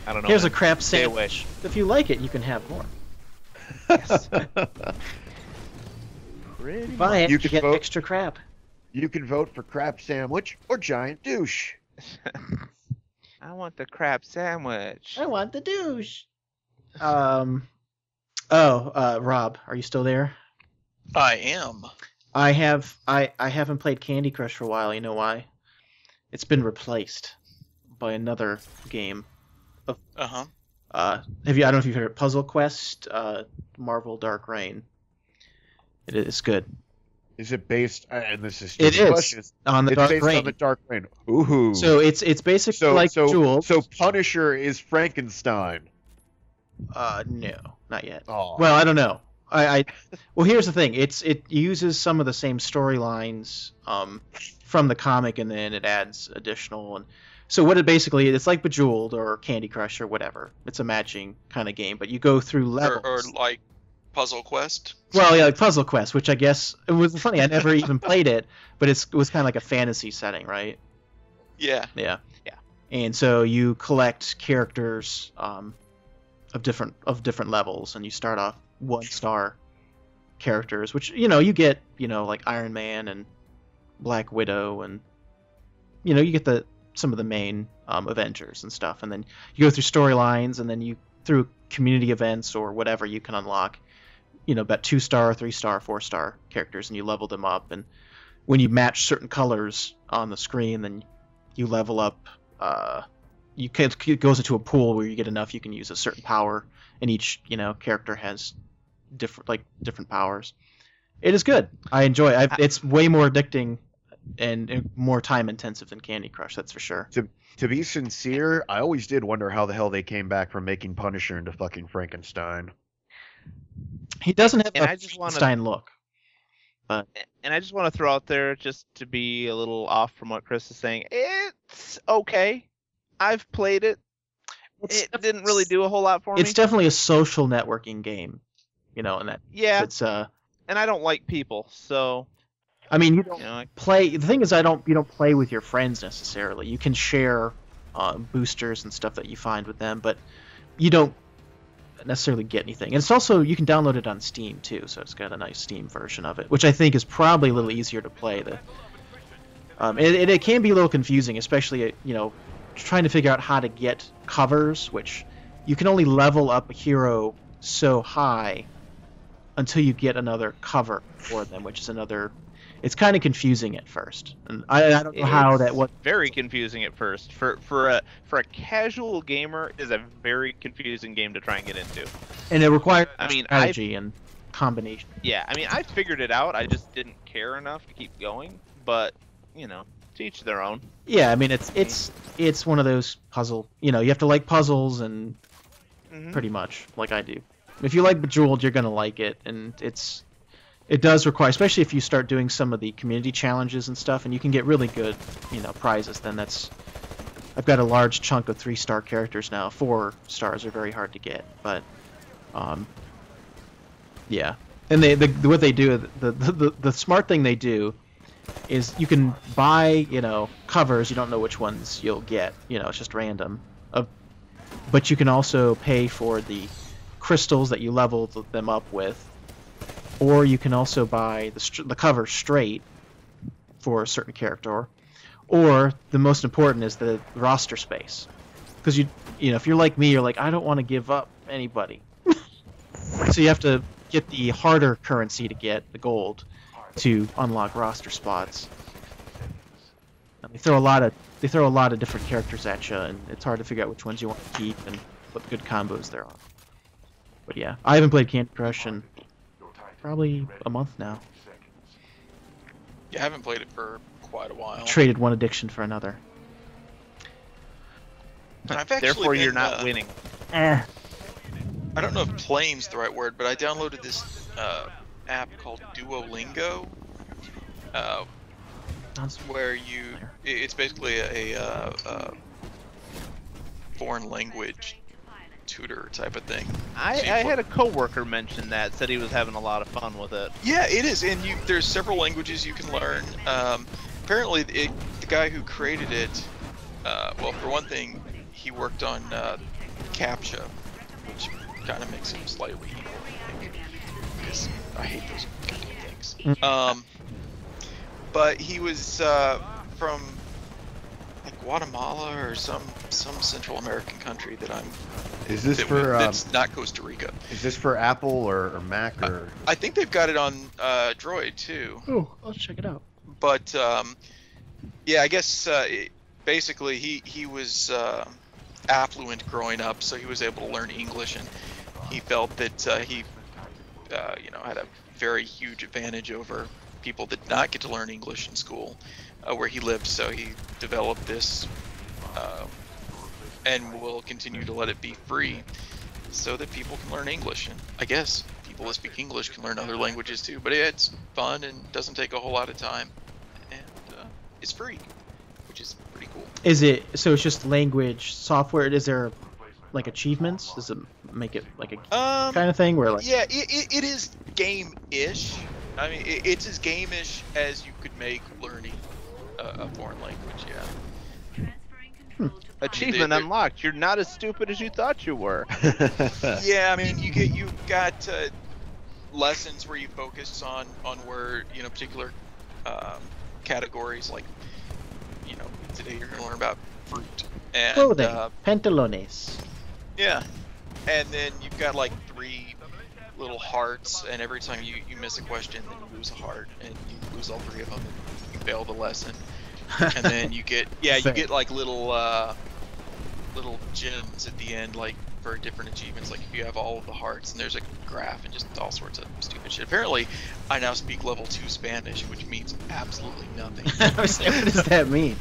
I don't know. Here's a crap sandwich. If you like it, you can have more. Yes. Buy it, You you can get vote. extra crap. You can vote for crap sandwich or giant douche. I want the crab sandwich. I want the douche. Rob, are you still there? I am. I haven't played Candy Crush for a while. You know why? It's been replaced by another game. Uh-huh. I don't know if you've heard of Puzzle Quest, Marvel Dark Reign. It is good. Is it based? And this is It stupid is question. on the It's Dark based Reign. on the Dark Reign. Ooh. So it's basically like Jewel. So Punisher is Frankenstein. No, not yet. Oh. Well, I don't know. Well, here's the thing. It uses some of the same storylines from the comic, and then it adds additional. And so what it basically it's like Bejeweled or Candy Crush or whatever. It's a matching kind of game, but you go through levels. Or like Puzzle Quest. Well, yeah, like Puzzle Quest, which I guess it was funny. I never even played it, but it was kind of like a fantasy setting, right? Yeah. Yeah. And so you collect characters of different levels, and you start off 1-star characters, which you get like Iron Man and Black Widow, and you get some of the main Avengers and stuff, and then you go through storylines, and then you through community events or whatever you can unlock about 2-star, 3-star, 4-star characters, and you level them up, and when you match certain colors on the screen, then you level up. It goes into a pool where you get enough, you can use a certain power, and each character has different powers. It is good. I enjoy it. It's way more addicting and more time intensive than Candy Crush, that's for sure. To be sincere, I always did wonder how the hell they came back from making Punisher into fucking Frankenstein. He doesn't have And a Frankenstein look. But And I just want to throw out there, just to be a little off from what Chris is saying, it's okay. I've played it. It didn't really do a whole lot for me. It's definitely a social networking game, and that. Yeah. It's And I don't like people, so. I mean, you don't play. The thing is, you don't play with your friends necessarily. You can share boosters and stuff that you find with them, but you don't necessarily get anything. And it's also, you can download it on Steam too, so it's got a nice Steam version of it, which I think is probably a little easier to play. It can be a little confusing, especially trying to figure out how to get covers, which you can only level up a hero so high until you get another cover for them, which is another. It's kind of confusing at first, and I don't know how that was. Very confusing at first. For a casual gamer, it is a very confusing game to try and get into. And it requires strategy and combination. Yeah, I figured it out. I just didn't care enough to keep going. But to each their own. Yeah, it's one of those puzzle. You have to like puzzles, and pretty much like I do. If you like Bejeweled, you're gonna like it, and it does require, especially if you start doing some of the community challenges and stuff, and you can get really good, prizes. Then I've got a large chunk of 3-star characters now. 4 stars are very hard to get, but, yeah. And what they do, the smart thing they do, is you can buy, covers. You don't know which ones you'll get. It's just random. But you can also pay for the crystals that you level them up with. Or you can also buy the cover straight for a certain character. Or the most important is the roster space, because if you're like me, you're like, I don't want to give up anybody. So you have to get the harder currency to get the gold to unlock roster spots. And they throw a lot of different characters at you, and it's hard to figure out which ones you want to keep and what good combos there are. But yeah, I haven't played Candy Crush in probably a month now. Yeah, I haven't played it for quite a while. Traded one addiction for another. And I've actually Therefore, you're not winning. I don't know if playing's the right word, but I downloaded this app called Duolingo, where it's basically a foreign language tutor type of thing. I had a coworker mention that, said he was having a lot of fun with it. Yeah, it is, and there's several languages you can learn. Apparently, the guy who created it, well, for one thing, he worked on CAPTCHA, which kind of makes him slightly evil, because I hate those goddamn things. But he was from like Guatemala or some Central American country that I'm. Is this for? That's not Costa Rica. Is this for Apple or Mac or? I think they've got it on Droid too. Oh, let's check it out. But yeah, I guess basically he was affluent growing up, so he was able to learn English, and he felt that he had a very huge advantage over people did not get to learn English in school where he lived, so he developed this and will continue to let it be free so that people can learn English. And I guess people that speak English can learn other languages too, but it's fun and doesn't take a whole lot of time, and it's free, which is pretty cool. Is it so? It's just language software. Is there like achievements? Does it make it like a kind of thing where like? Yeah, it is game-ish. I mean, it's as game-ish as you could make learning a foreign language. Yeah. Achievement unlocked. You're not as stupid as you thought you were. Yeah, I mean, you got lessons where you focus on where particular categories, like today you're gonna learn about fruit and Clothing, pantalones. yeah, and then you've got like 3 little hearts, and every time you miss a question, then you lose a heart, and you lose all 3 of them, and you fail the lesson. And then you get like little gems at the end, like for different achievements, like if you have all of the hearts, and there's a graph and just all sorts of stupid shit. Apparently I now speak level 2 Spanish, which means absolutely nothing. What does that mean?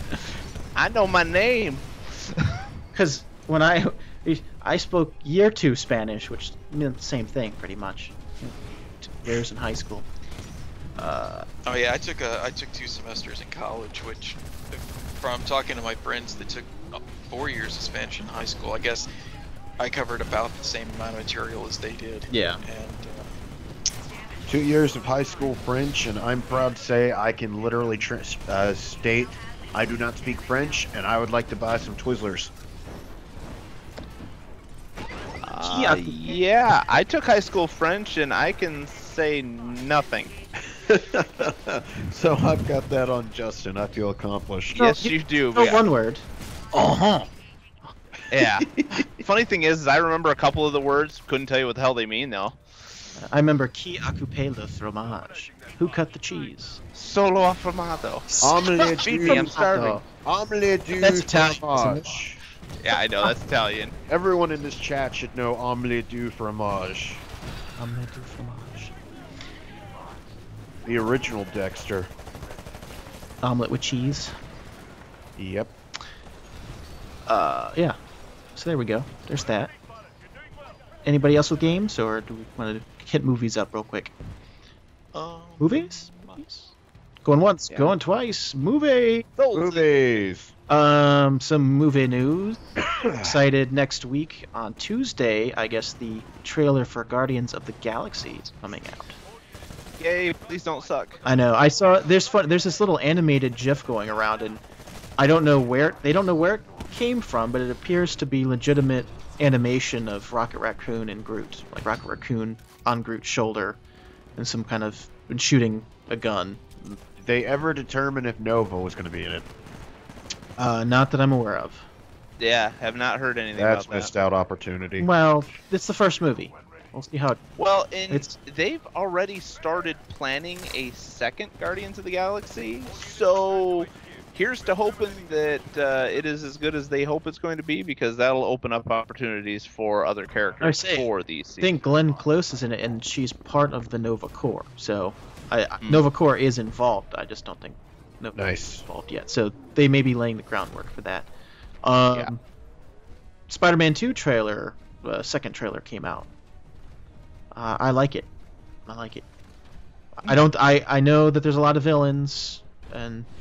I know my name. Because when I spoke year 2 Spanish, which meant the same thing pretty much. Years in high school. Oh yeah, I took 2 semesters in college, which from talking to my friends that took 4 years of Spanish in high school, I guess I covered about the same amount of material as they did. Yeah. And 2 years of high school French, and I'm proud to say I can literally state I do not speak French, and I would like to buy some Twizzlers. Yeah, I took high school French, and I can say nothing. So I've got that on Justin. I feel accomplished. Yes, you do. Oh, Yeah. one word. Yeah. Funny thing is I remember a couple of the words. Couldn't tell you what the hell they mean though. I remember qui a coupé le fromage. Who cut the cheese? Solo affirmado. Omelette Feed me, I'm starving. Omelette du That's Italian, fromage. Yeah, I know that's Italian. Everyone in this chat should know omelette du fromage. Omelette du fromage. The original Dexter. Omelette with cheese. Yep. Yeah. So there we go. There's that. Anybody else with games, or do we want to hit movies up real quick? Movies? Going once, Yeah. going twice. Movie. Movies. Some movie news. Excited next week on Tuesday. I guess the trailer for Guardians of the Galaxy is coming out. Yay, please don't suck. I know. I saw. There's this little animated GIF going around, and I don't know where it came from, but it appears to be legitimate animation of Rocket Raccoon and Groot, like Rocket Raccoon on Groot's shoulder, and some kind of shooting a gun. Did they ever determine if Nova was going to be in it? Not that I'm aware of. Yeah, have not heard anything That's about that. missed out opportunity. Well, it's the first movie. We'll see how. Well, and It's- they've already started planning a second Guardians of the Galaxy, so here's to hoping that it is as good as they hope it's going to be, because that'll open up opportunities for other characters for these seasons. I think Glenn Close is in it, and she's part of the Nova Corps. So, Nova Corps is involved. I just don't think Nova is involved yet. So they may be laying the groundwork for that. Spider-Man 2 trailer, second trailer came out. I like it. I know that there's a lot of villains,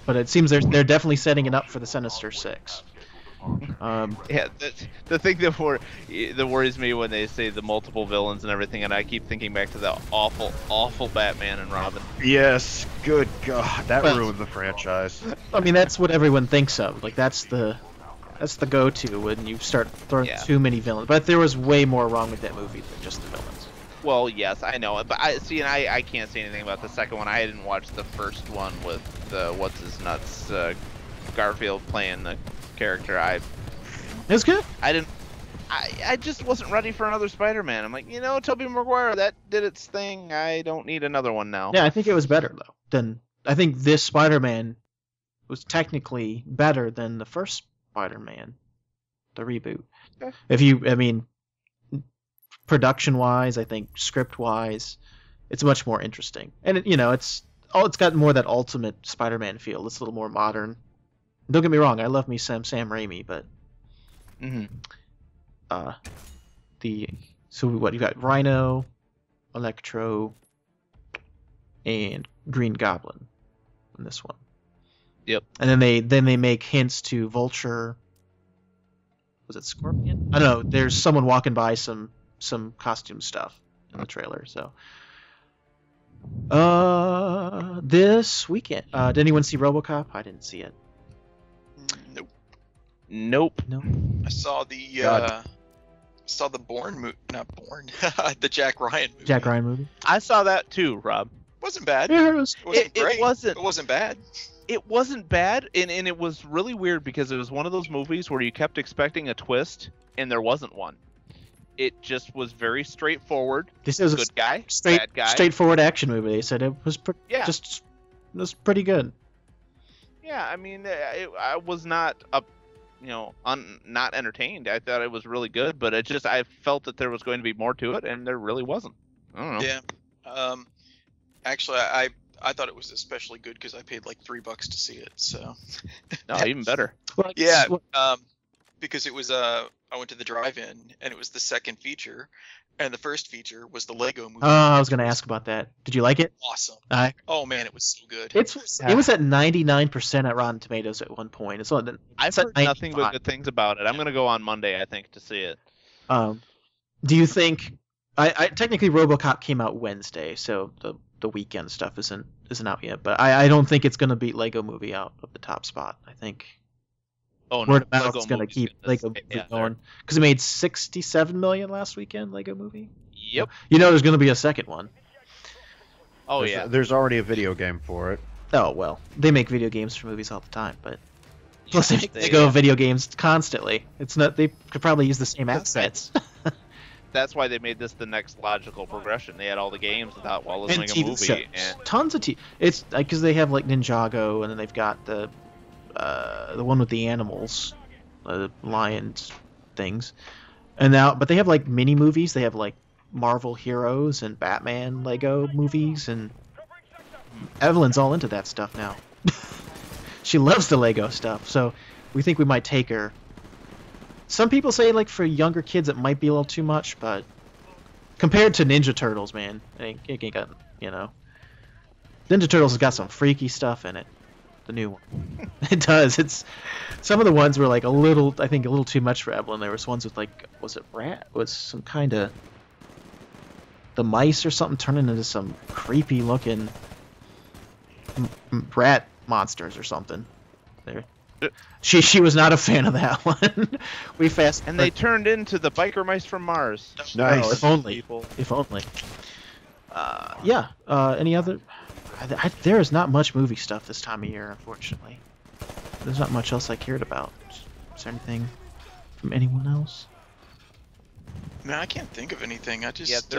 but it seems they're definitely setting it up for the Sinister Six. Yeah, the thing that worries me when they say the multiple villains and everything, and I keep thinking back to the awful Batman and Robin. Yes, good God, that ruined the franchise. I mean, that's what everyone thinks of. Like that's the go-to when you start throwing too many villains. But there was way more wrong with that movie than just the villains. Well, yes, I know, but I can't say anything about the second one. I didn't watch the first one with what's his nuts Garfield playing the character. It was good. I just wasn't ready for another Spider-Man. I'm like, Tobey Maguire, that did its thing. I don't need another one now. Yeah, I think it was better though. I think this Spider-Man was technically better than the first Spider-Man, the reboot. Okay. Production-wise, I think script-wise, it's much more interesting. And it's it's got more that Ultimate Spider-Man feel. It's a little more modern. Don't get me wrong, I love me Sam Raimi, but so what you got? Rhino, Electro, and Green Goblin in this one. Yep. And then they make hints to Vulture. Was it Scorpion? I don't know. There's someone walking by some costume stuff in the trailer. So, this weekend, did anyone see RoboCop? I didn't see it. Nope. Nope. I saw the the Jack Ryan movie. Jack Ryan movie. I saw that too, Rob. Wasn't bad. Yeah, it was. It wasn't great. It wasn't bad. It wasn't bad, and it was really weird because it was one of those movies where you kept expecting a twist, and there wasn't one. It just was very straightforward. This is good guy, bad guy. Straightforward action movie. They said it was it was pretty good. Yeah, I mean, I was not not entertained. I thought it was really good, but I felt that there was going to be more to it, and there really wasn't. I don't know. Yeah. Actually, I thought it was especially good because I paid like $3 to see it. So. No, even better. Yeah. Because it was I went to the drive-in and it was the second feature, and the first feature was the Lego movie. Oh, I was gonna ask about that. Did you like it? Awesome. Oh man, it was so good. It was at 99% at Rotten Tomatoes at one point. I've heard nothing but good things about it. I'm gonna go on Monday, I think, to see it. Do you think? I technically RoboCop came out Wednesday, so the weekend stuff isn't out yet. But I don't think it's gonna beat Lego Movie out of the top spot. I think. Oh no, word of mouth is gonna keep Lego Movie going because it made 67 million last weekend. Lego Movie. Yep. There's gonna be a second one. Oh there's already a video game for it. Oh well, they make video games for movies all the time, but plus they make Lego video games constantly. It's not. They could probably use the same assets. That's why they made this the next logical progression. They had all the games and thought, well, let's make a movie. And tons of It's because they have like Ninjago, and then they've got the one with the animals, lions things, but they have like mini movies. They have like Marvel Heroes and Batman Lego movies, and Evelyn's all into that stuff now. She loves the Lego stuff, so we think we might take her. Some people say like for younger kids it might be a little too much, but compared to Ninja Turtles, man, it ain't got, Ninja Turtles has got some freaky stuff in it. The new one. It does. It's some of the ones were like a little too much for Evelyn. There was ones with like, was some kind of the mice or something turning into some creepy looking rat monsters or something. There. She was not a fan of that one. They turned into the biker mice from Mars. Nice. Oh, if only. If only. Any other? There is not much movie stuff this time of year, unfortunately. There's not much else I cared about. Is there anything from anyone else? Man, I can't think of anything. I just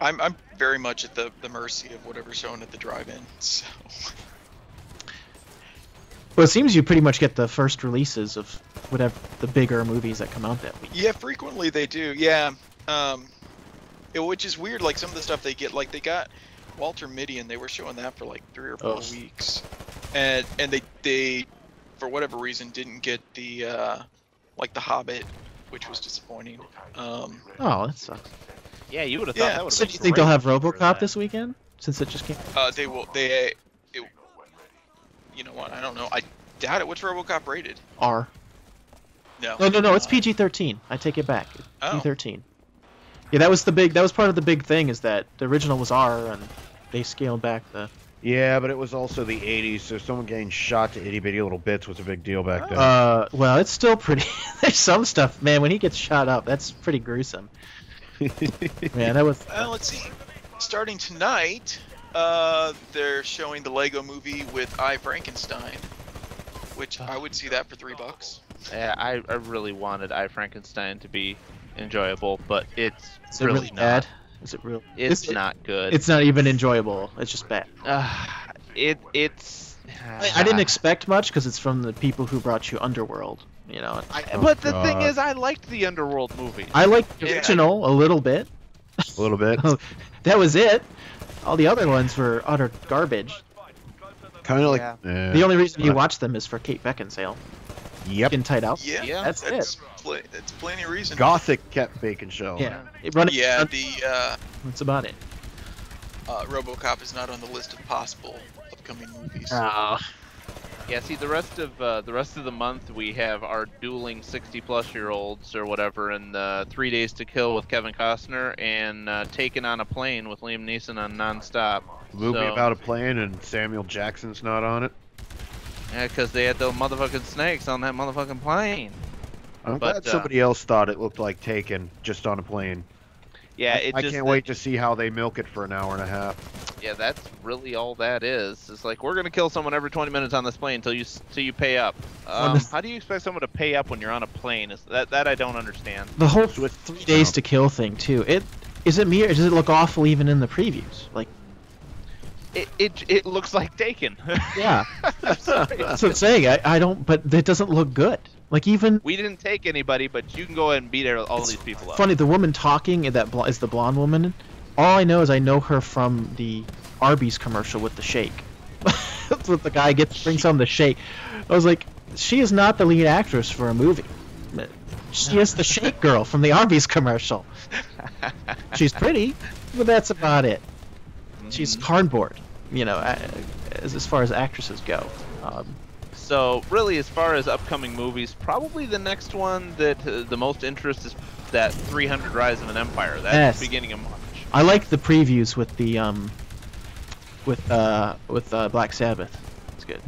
I'm very much at the mercy of whatever's shown at the drive-in. So. Well, it seems you pretty much get the first releases of whatever the bigger movies that come out that week. Yeah, frequently they do. Yeah, which is weird. Like some of the stuff they get, like they got Walter Mitty, and they were showing that for like 3 or 4 weeks, and they for whatever reason didn't get the like the Hobbit, which was disappointing. Oh, that sucks. Yeah, you would have thought that would have been. So do you think they'll have RoboCop this weekend since it just came? They will. You know what? I don't know. I doubt it. What's RoboCop rated? R. No. No. It's PG-13. I take it back. PG-13. Yeah, that was part of the big thing is that the original was R and they scaled back the. Yeah, but it was also the 80s, so someone getting shot to itty bitty little bits was a big deal back then. Well, it's still pretty. There's some stuff, man. When he gets shot up, that's pretty gruesome. Man, that was. Well, let's see. Starting tonight. They're showing the Lego movie with I, Frankenstein, which I would see that for $3. Yeah, I really wanted I, Frankenstein to be enjoyable, but it's it really not. Bad? Is it real? It's not good. It's not even enjoyable. It's just bad. It's. I didn't expect much because it's from the people who brought you Underworld. But the thing is, I liked the Underworld movie. I liked the original a little bit. A little bit. That was it. All the other ones were utter garbage. Kind of like. Yeah. The only reason you watch them is for Kate Beckinsale. Yep. In tight outfits. Yeah, That's it. That's plenty of reason. Gothic kept bacon shell. Yeah. Yeah, That's about it. RoboCop is not on the list of possible upcoming movies. Oh. Yeah, see, the rest of the month we have our dueling 60-plus-year-olds or whatever, and 3 Days to Kill with Kevin Costner, and Taken on a Plane with Liam Neeson on Nonstop. Movie So- about a plane and Samuel Jackson's not on it. Yeah, because they had those motherfucking snakes on that motherfucking plane. I'm But, glad somebody else thought it looked like Taken just on a plane. Yeah, I can't wait to see how they milk it for an hour and a half. Yeah, that's really all that is. It's like, we're gonna kill someone every 20 minutes on this plane till you pay up. How do you expect someone to pay up when you're on a plane? That I don't understand. The whole 3 Days to Kill thing too. Is it me or does it look awful even in the previews? Like, It looks like Taken. yeah. That's what I'm saying. I don't. But it doesn't look good. Like even. We didn't take anybody, but you can go ahead and beat all these people up. Funny, the woman talking is the blonde woman. All I know is I know her from the Arby's commercial with the shake. That's what the guy brings home the shake. I was like, she is not the lead actress for a movie. She is the shake girl from the Arby's commercial. She's pretty, but that's about it. She's cardboard, as far as actresses go. So really, as far as upcoming movies, probably the next one that the most interest is that 300 Rise of an Empire. That's the beginning of March. I like the previews with the Black Sabbath. It's good.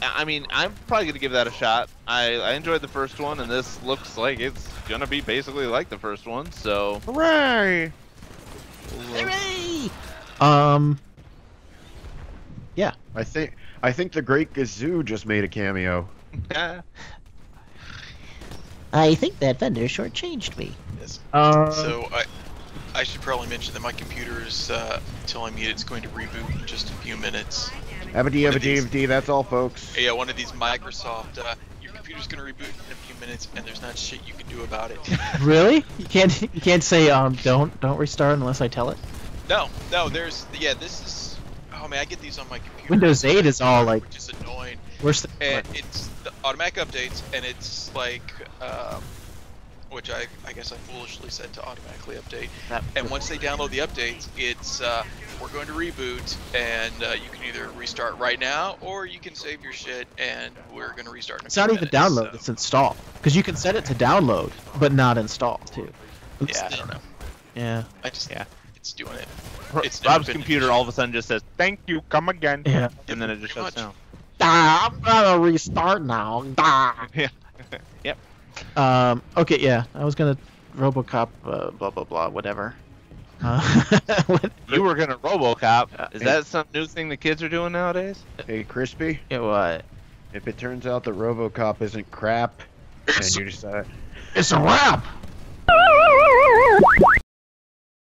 I mean, I'm probably gonna give that a shot. I enjoyed the first one, and this looks like it's gonna be basically like the first one. So Hooray! Hooray! Yeah. I think the Great Gazoo just made a cameo. I think that vendor shortchanged me. Yes. Uh, So I should probably mention that my computer is telling me it's going to reboot in just a few minutes. Abadee, that's all, folks. Yeah, one of these Microsoft, your computer's going to reboot in a few minutes, and there's not shit you can do about it. Really? You can't say don't restart unless I tell it. No, this is. Oh man, I get these on my computer. Windows 8 is all like which is annoying. worse than. And it's the automatic updates, and it's like, which I guess I foolishly said to automatically update. And once they download the updates, it's we're going to reboot, and you can either restart right now, or you can save your shit, and we're going to restart in a It's few not even minutes, download; so- it's install. Because you can set it to download, but not install too. Yeah, I don't know. Yeah. It's doing it. It's Rob's never been computer an all of a sudden just says, "Thank you, come again." Yeah. And then it just Pretty shuts much. down. I'm gonna restart now. Yep. Okay. Yeah. I was gonna RoboCop. Blah blah blah. Whatever. You were gonna RoboCop. Is that some new thing the kids are doing nowadays? Hey, Crispy, What? if it turns out that RoboCop isn't crap, and you decide... It's a wrap.